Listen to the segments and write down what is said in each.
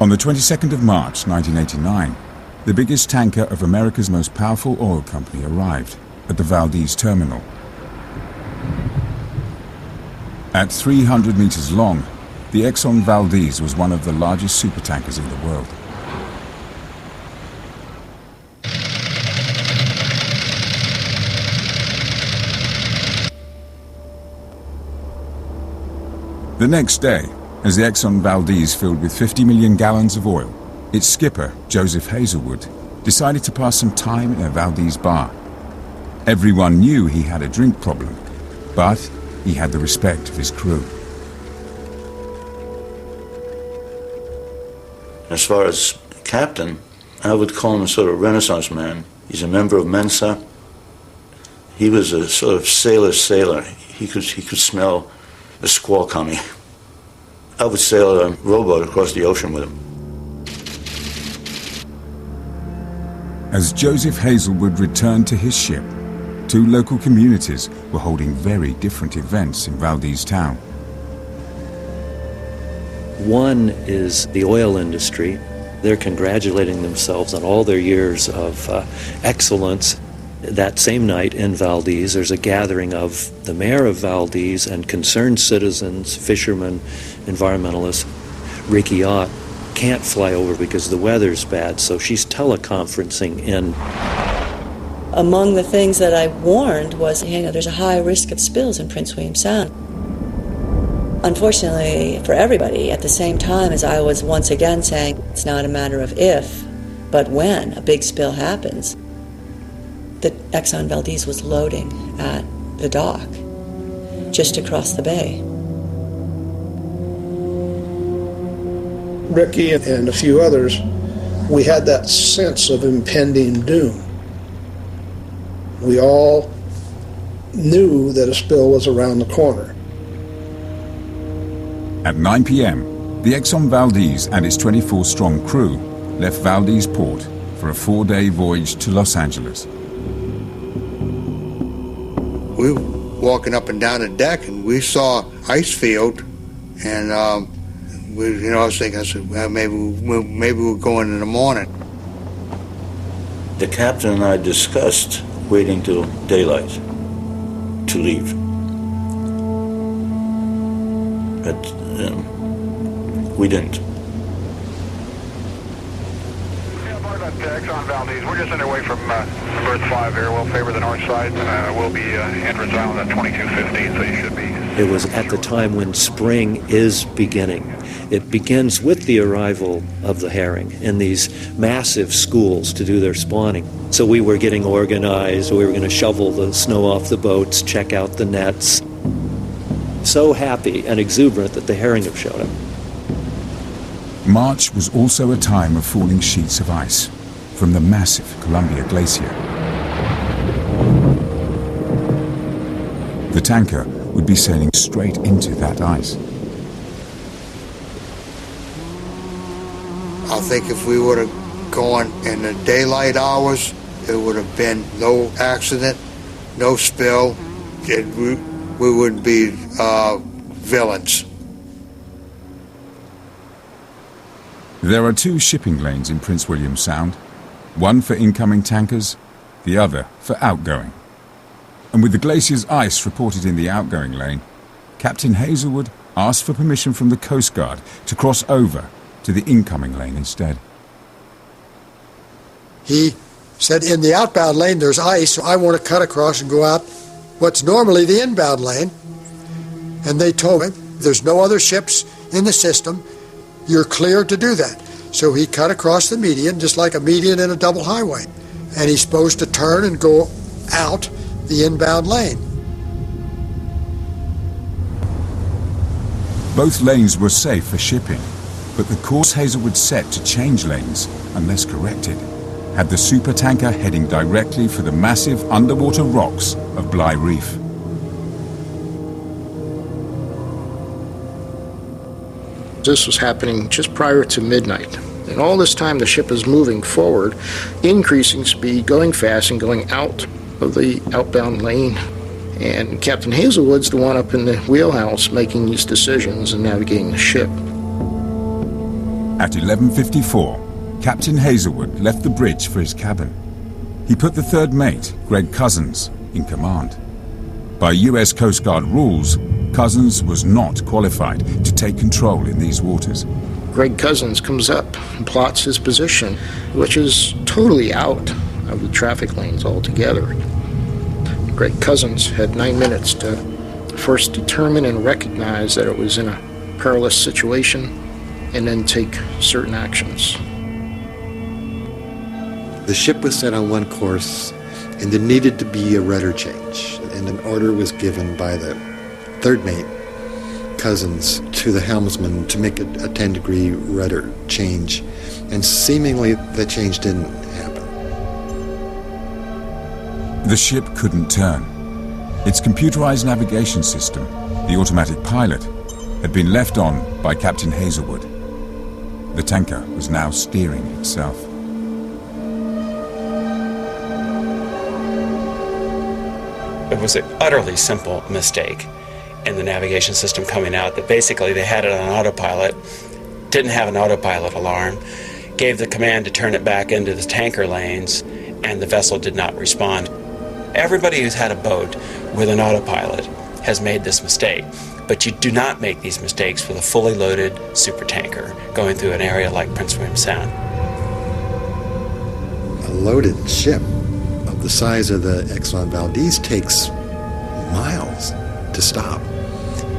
On the 22nd of March 1989, the biggest tanker of America's most powerful oil company arrived at the Valdez terminal. At 300 meters long, the Exxon Valdez was one of the largest supertankers in the world. The next day, as the Exxon Valdez filled with 50 million gallons of oil, its skipper, Joseph Hazelwood, decided to pass some time in a Valdez bar. Everyone knew he had a drink problem, but he had the respect of his crew. As far as captain, I would call him a sort of Renaissance man. He's a member of Mensa. He was a sort of sailor. He could smell the squall coming. I would sail a rowboat across the ocean with him. As Joseph Hazelwood returned to his ship, two local communities were holding very different events in Valdez town. One is the oil industry. They're congratulating themselves on all their years of excellence. That same night in Valdez, there's a gathering of the mayor of Valdez and concerned citizens, fishermen, environmentalists. Ricky Ott can't fly over because the weather's bad, so she's teleconferencing in. Among the things that I warned was, there's a high risk of spills in Prince William Sound. Unfortunately for everybody, at the same time as I was once again saying, it's not a matter of if, but when a big spill happens. The Exxon Valdez was loading at the dock just across the bay. Ricky and a few others, we had that sense of impending doom. We all knew that a spill was around the corner. At 9 p.m., the Exxon Valdez and its 24-strong crew left Valdez port for a 4-day voyage to Los Angeles. We were walking up and down the deck, and we saw ice field, and I was thinking, well, maybe we'll go in the morning. The captain and I discussed waiting till daylight to leave. But we didn't. Exxon Valdez, we're just underway from berth 5 here. We'll favor the north side. We'll be entrance island at 22:15, so you should be. It was at the time when spring is beginning. It begins with the arrival of the herring in these massive schools to do their spawning. So we were getting organized. We were going to shovel the snow off the boats, check out the nets. So happy and exuberant that the herring have showed up. March was also a time of falling sheets of ice from the massive Columbia Glacier. The tanker would be sailing straight into that ice. I think if we would have gone in the daylight hours, it would have been no accident, no spill. We would be villains. There are two shipping lanes in Prince William Sound, one for incoming tankers, the other for outgoing. And with the glacier's ice reported in the outgoing lane, Captain Hazelwood asked for permission from the Coast Guard to cross over to the incoming lane instead. He said, in the outbound lane there's ice, so I want to cut across and go out what's normally the inbound lane. And they told him, there's no other ships in the system, you're clear to do that. So he cut across the median, just like a median in a double highway. And he's supposed to turn and go out the inbound lane. Both lanes were safe for shipping, but the course Hazelwood set to change lanes, unless corrected, had the supertanker heading directly for the massive underwater rocks of Bligh Reef. This was happening just prior to midnight. And all this time the ship is moving forward, increasing speed, going fast and going out of the outbound lane. And Captain Hazelwood's the one up in the wheelhouse making these decisions and navigating the ship. At 11:54, Captain Hazelwood left the bridge for his cabin. He put the third mate, Greg Cousins, in command. By US Coast Guard rules, Cousins was not qualified to take control in these waters. Greg Cousins comes up and plots his position, which is totally out of the traffic lanes altogether. Greg Cousins had 9 minutes to first determine and recognize that it was in a perilous situation, and then take certain actions. The ship was set on one course, and there needed to be a rudder change, and an order was given by the third mate, Cousins, to the helmsman to make a 10-degree rudder change, and seemingly that change didn't happen. The ship couldn't turn. Its computerized navigation system, the automatic pilot, had been left on by Captain Hazelwood. The tanker was now steering itself. It was an utterly simple mistake in the navigation system coming out that basically they had it on autopilot, didn't have an autopilot alarm, gave the command to turn it back into the tanker lanes, and the vessel did not respond. Everybody who's had a boat with an autopilot has made this mistake, but you do not make these mistakes with a fully loaded supertanker going through an area like Prince William Sound. A loaded ship of the size of the Exxon Valdez takes miles to stop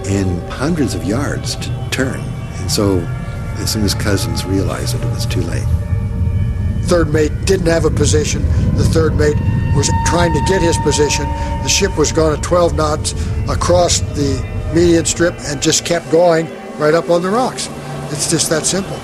and hundreds of yards to turn. And so as soon as Cousins realized it was too late. Third mate didn't have a position. The third mate was trying to get his position. The ship was gone at 12 knots across the median strip and just kept going right up on the rocks. It's just that simple.